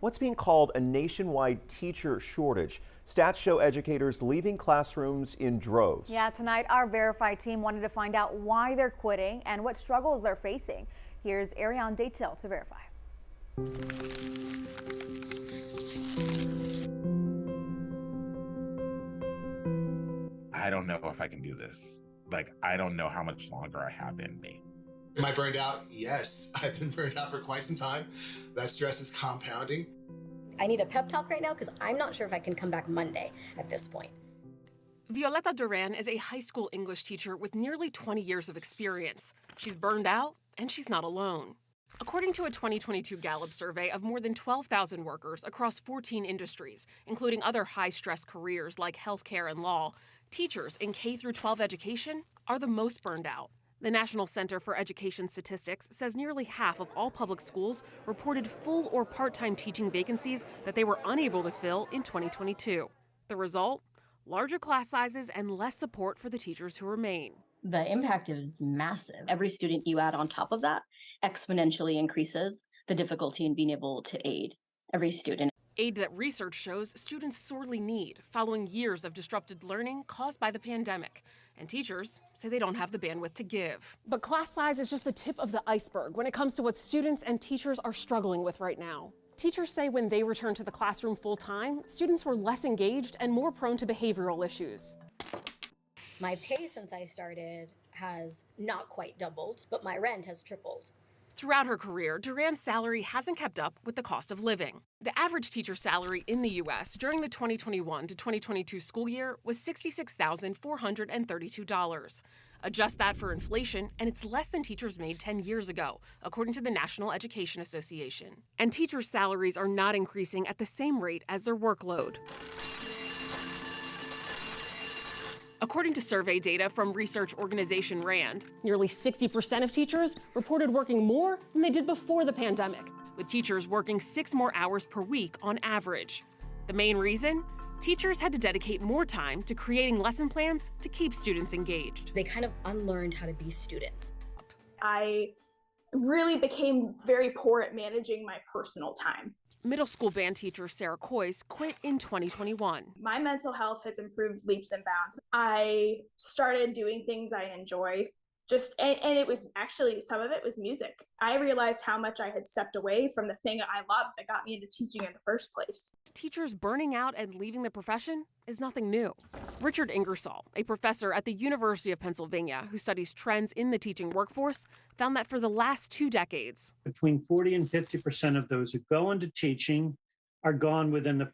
what's being called a nationwide teacher shortage. Stats show educators leaving classrooms in droves. Yeah, tonight our Verify team wanted to find out why they're quitting and what struggles they're facing. Here's Ariane Daytel to Verify. I don't know if I can do this. I don't know how much longer I have in me. Am I burned out? Yes, I've been burned out for quite some time. That stress is compounding. I need a pep talk right now because I'm not sure if I can come back Monday at this point. Violeta Duran is a high school English teacher with nearly 20 years of experience. She's burned out, and she's not alone. According to a 2022 Gallup survey of more than 12,000 workers across 14 industries, including other high-stress careers like healthcare and law, teachers in K-12 education are the most burned out. The National Center for Education Statistics says nearly half of all public schools reported full or part-time teaching vacancies that they were unable to fill in 2022. The result? Larger class sizes and less support for the teachers who remain. The impact is massive. Every student you add on top of that exponentially increases the difficulty in being able to aid every student. Aid that research shows students sorely need following years of disrupted learning caused by the pandemic. And teachers say they don't have the bandwidth to give. But class size is just the tip of the iceberg when it comes to what students and teachers are struggling with right now. Teachers say when they returned to the classroom full-time, students were less engaged and more prone to behavioral issues. My pay since I started has not quite doubled, but my rent has tripled. Throughout her career, Duran's salary hasn't kept up with the cost of living. The average teacher salary in the U.S. during the 2021 to 2022 school year was $66,432. Adjust that for inflation, and it's less than teachers made 10 years ago, according to the National Education Association. And teachers' salaries are not increasing at the same rate as their workload. According to survey data from research organization RAND, nearly 60% of teachers reported working more than they did before the pandemic, with teachers working 6 more hours per week on average. The main reason? Teachers had to dedicate more time to creating lesson plans to keep students engaged. They kind of unlearned how to be students. I really became very poor at managing my personal time. Middle school band teacher Sarah Coyce quit in 2021. My mental health has improved leaps and bounds. I started doing things I enjoy. And it was actually, some of it was music. I realized how much I had stepped away from the thing I loved that got me into teaching in the first place. Teachers burning out and leaving the profession is nothing new. Richard Ingersoll, a professor at the University of Pennsylvania who studies trends in the teaching workforce, found that for the last 2 decades, between 40 and 50% of those who go into teaching are gone within the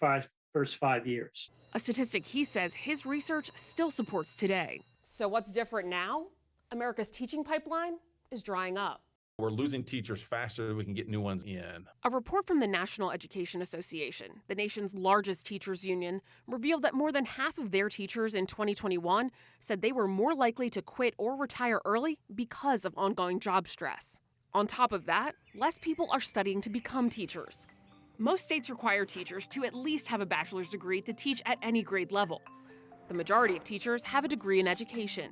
first 5 years. A statistic he says his research still supports today. So what's different now? America's teaching pipeline is drying up. We're losing teachers faster than we can get new ones in. A report from the National Education Association, the nation's largest teachers union, revealed that more than half of their teachers in 2021 said they were more likely to quit or retire early because of ongoing job stress. On top of that, less people are studying to become teachers. Most states require teachers to at least have a bachelor's degree to teach at any grade level. The majority of teachers have a degree in education.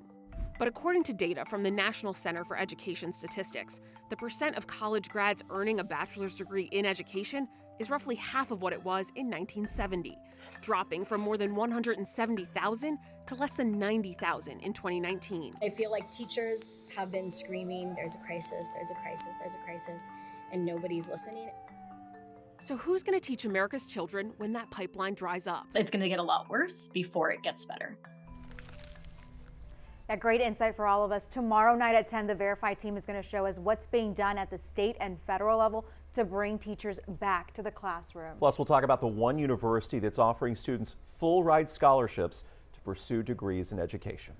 But according to data from the National Center for Education Statistics, the percent of college grads earning a bachelor's degree in education is roughly half of what it was in 1970, dropping from more than 170,000 to less than 90,000 in 2019. I feel like teachers have been screaming, there's a crisis, there's a crisis, there's a crisis, and nobody's listening. So who's going to teach America's children when that pipeline dries up? It's going to get a lot worse before it gets better. A great insight for all of us. Tomorrow night at 10, the Verify team is going to show us what's being done at the state and federal level to bring teachers back to the classroom. Plus, we'll talk about the one university that's offering students full ride scholarships to pursue degrees in education.